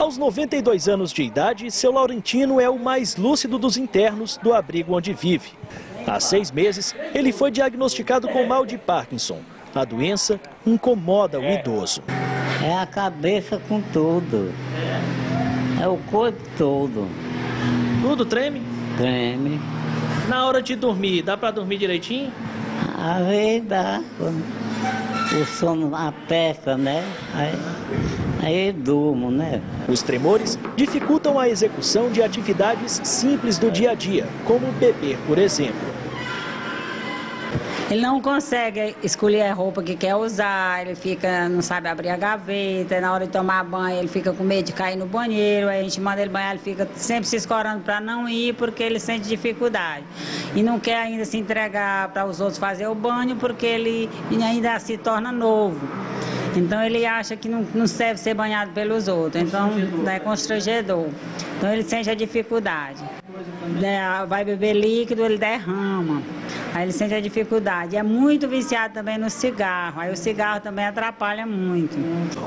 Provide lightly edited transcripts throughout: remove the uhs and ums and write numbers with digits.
Aos 92 anos de idade, seu Laurentino é o mais lúcido dos internos do abrigo onde vive. Há 6 meses, ele foi diagnosticado com mal de Parkinson. A doença incomoda o idoso. É a cabeça com tudo. É o corpo todo. Tudo treme? Treme. Na hora de dormir, dá para dormir direitinho? Às vezes dá. O sono aperta, né? Aí durmo, né? Os tremores dificultam a execução de atividades simples do dia a dia, como beber, por exemplo. Ele não consegue escolher a roupa que quer usar, ele não sabe abrir a gaveta, na hora de tomar banho ele fica com medo de cair no banheiro, aí a gente manda ele banhar, ele fica sempre se escorando para não ir porque ele sente dificuldade. E não quer ainda se entregar para os outros fazer o banho porque ele ainda se torna novo. Então ele acha que não deve ser banhado pelos outros, então é constrangedor. Então ele sente a dificuldade. Vai beber líquido, ele derrama. Aí ele sente a dificuldade. É muito viciado também no cigarro. Aí o cigarro também atrapalha muito.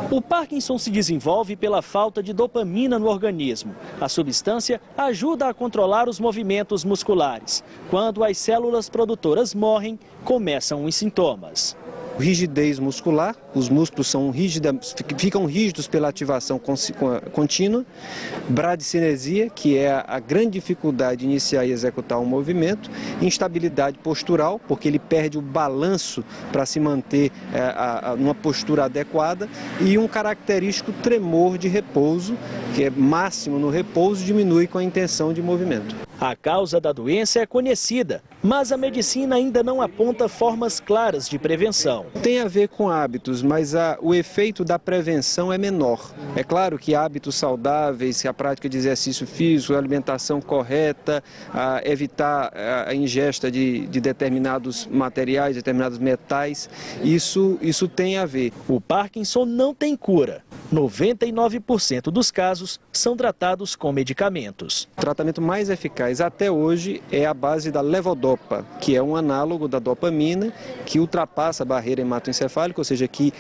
O Parkinson se desenvolve pela falta de dopamina no organismo. A substância ajuda a controlar os movimentos musculares. Quando as células produtoras morrem, começam os sintomas. Rigidez muscular, os músculos ficam rígidos pela ativação contínua. Bradicinesia, que é a grande dificuldade de iniciar e executar um movimento. Instabilidade postural, porque ele perde o balanço para se manter numa postura adequada. E um característico tremor de repouso, que é máximo no repouso, diminui com a intenção de movimento. A causa da doença é conhecida, mas a medicina ainda não aponta formas claras de prevenção. Tem a ver com hábitos, mas o efeito da prevenção é menor. É claro que hábitos saudáveis, a prática de exercício físico, a alimentação correta, evitar a ingesta de determinados materiais, determinados metais, isso tem a ver. O Parkinson não tem cura. 99% dos casos são tratados com medicamentos. O tratamento mais eficaz até hoje é a base da levodopa, que é um análogo da dopamina, que ultrapassa a barreira hematoencefálica, ou seja, que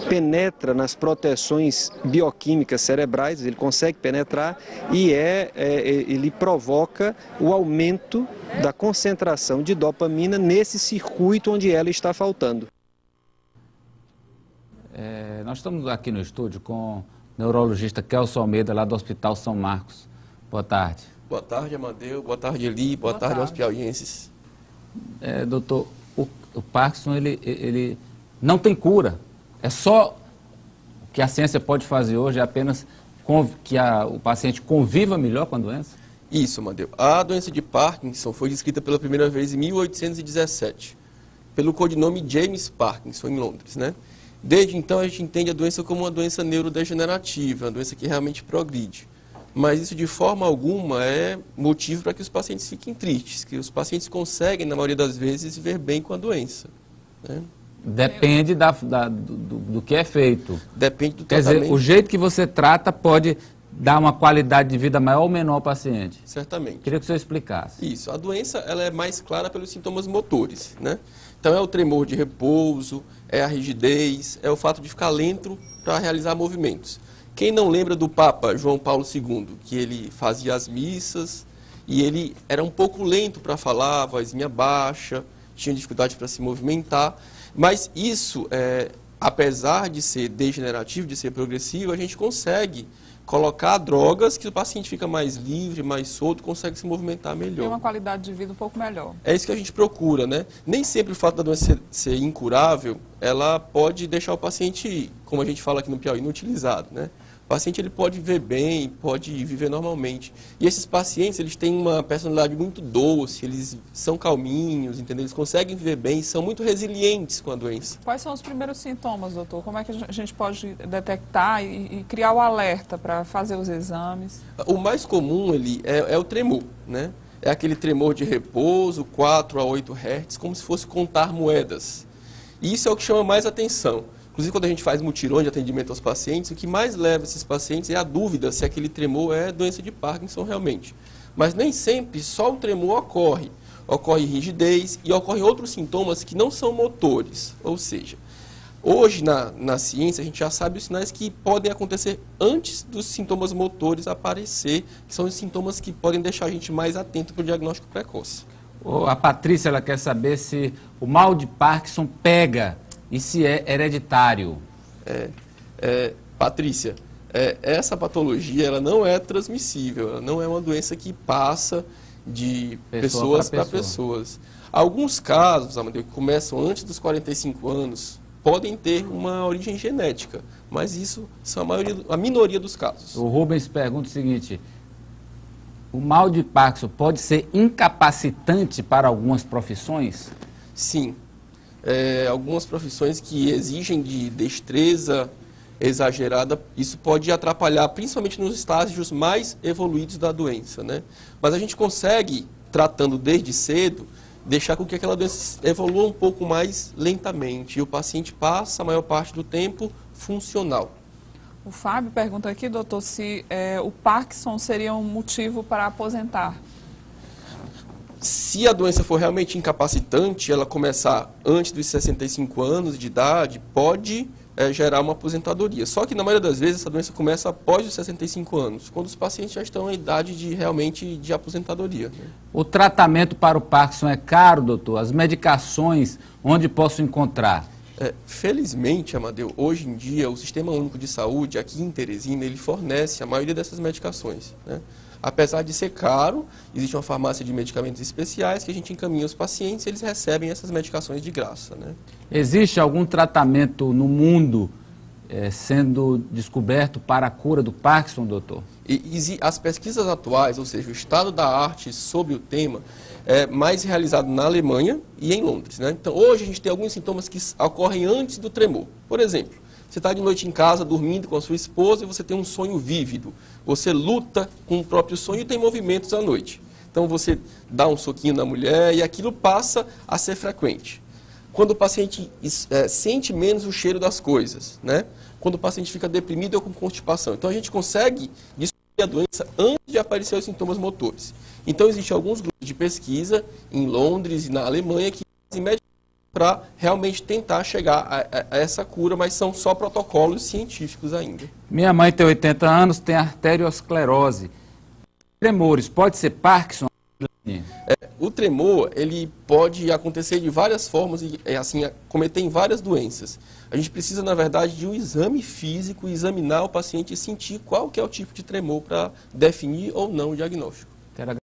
penetra nas proteções bioquímicas cerebrais, ele consegue penetrar e ele provoca o aumento da concentração de dopamina nesse circuito onde ela está faltando. Nós estamos aqui no estúdio com o neurologista Kelson Almeida, lá do Hospital São Marcos. Boa tarde. Boa tarde, Amadeu. Boa tarde, Eli. Boa tarde aos piauienses. Doutor, o Parkinson, ele não tem cura. É só o que a ciência pode fazer hoje, é apenas que o paciente conviva melhor com a doença? Isso, Amadeu. A doença de Parkinson foi descrita pela primeira vez em 1817, pelo codinome James Parkinson, em Londres, né? Desde então, a gente entende a doença como uma doença neurodegenerativa, uma doença que realmente progride. Mas isso, de forma alguma, é motivo para que os pacientes fiquem tristes, que os pacientes conseguem, na maioria das vezes, viver bem com a doença, né? Depende do que é feito. Depende do tratamento. Quer dizer, o jeito que você trata pode dar uma qualidade de vida maior ou menor ao paciente? Certamente. Queria que o senhor explicasse. Isso. A doença ela é mais clara pelos sintomas motores, né? Então, é o tremor de repouso, é a rigidez, é o fato de ficar lento para realizar movimentos. Quem não lembra do Papa João Paulo II, que ele fazia as missas e ele era um pouco lento para falar, a vozinha baixa, tinha dificuldade para se movimentar, mas isso, apesar de ser degenerativo, de ser progressivo, a gente consegue colocar drogas que o paciente fica mais livre, mais solto, consegue se movimentar melhor. Tem uma qualidade de vida um pouco melhor. É isso que a gente procura, né? Nem sempre o fato da doença ser incurável, ela pode deixar o paciente, como a gente fala aqui no Piauí, inutilizado, né? O paciente ele pode viver bem, pode viver normalmente. E esses pacientes, eles têm uma personalidade muito doce, eles são calminhos, entendeu? Eles conseguem viver bem e são muito resilientes com a doença. Quais são os primeiros sintomas, doutor? Como é que a gente pode detectar e criar o alerta para fazer os exames? O mais comum é o tremor, né? É aquele tremor de repouso, 4 a 8 Hz, como se fosse contar moedas. E isso é o que chama mais atenção. Inclusive, quando a gente faz mutirões de atendimento aos pacientes, o que mais leva esses pacientes é a dúvida se aquele tremor é doença de Parkinson realmente. Mas nem sempre só o tremor ocorre. Ocorre rigidez e ocorrem outros sintomas que não são motores. Ou seja, Hoje, na ciência, a gente já sabe os sinais que podem acontecer antes dos sintomas motores aparecer, que são os sintomas que podem deixar a gente mais atento para o diagnóstico precoce. A Patrícia, ela quer saber se o mal de Parkinson pega e se é hereditário. Patrícia, essa patologia ela não é transmissível, ela não é uma doença que passa de pessoas para pessoas. Alguns casos, Amadeu, que começam antes dos 45 anos, podem ter uma origem genética, mas isso são a minoria dos casos. O Rubens pergunta o seguinte: o mal de Parkinson pode ser incapacitante para algumas profissões? Sim. Algumas profissões que exigem de destreza exagerada, isso pode atrapalhar, principalmente nos estágios mais evoluídos da doença, né? Mas a gente consegue, tratando desde cedo, deixar com que aquela doença evolua um pouco mais lentamente e o paciente passa a maior parte do tempo funcional. O Fábio pergunta aqui, doutor, se o Parkinson seria um motivo para aposentar. Se a doença for realmente incapacitante, ela começar antes dos 65 anos de idade, pode gerar uma aposentadoria. Só que na maioria das vezes essa doença começa após os 65 anos, quando os pacientes já estão em idade de aposentadoria. Né? O tratamento para o Parkinson é caro, doutor? As medicações, onde posso encontrar? Felizmente, Amadeu, hoje em dia o Sistema Único de Saúde, aqui em Teresina, ele fornece a maioria dessas medicações, né? Apesar de ser caro, existe uma farmácia de medicamentos especiais que a gente encaminha os pacientes e eles recebem essas medicações de graça, né? Existe algum tratamento no mundo sendo descoberto para a cura do Parkinson, doutor? As pesquisas atuais, ou seja, o estado da arte sobre o tema, é mais realizado na Alemanha e em Londres, né? Então, hoje a gente tem alguns sintomas que ocorrem antes do tremor. Por exemplo, você está de noite em casa, dormindo com a sua esposa e você tem um sonho vívido. Você luta com o próprio sonho e tem movimentos à noite. Então, você dá um soquinho na mulher e aquilo passa a ser frequente. Quando o paciente sente menos o cheiro das coisas, né? Quando o paciente fica deprimido ou com constipação. Então, a gente consegue descobrir a doença antes de aparecer os sintomas motores. Então, existem alguns grupos de pesquisa em Londres e na Alemanha que fazem para realmente tentar chegar a essa cura, mas são só protocolos científicos ainda. Minha mãe tem 80 anos, tem arteriosclerose. Tremores, pode ser Parkinson? O tremor, ele pode acontecer de várias formas e assim, cometer em várias doenças. A gente precisa, na verdade, de um exame físico, examinar o paciente e sentir qual que é o tipo de tremor para definir ou não o diagnóstico.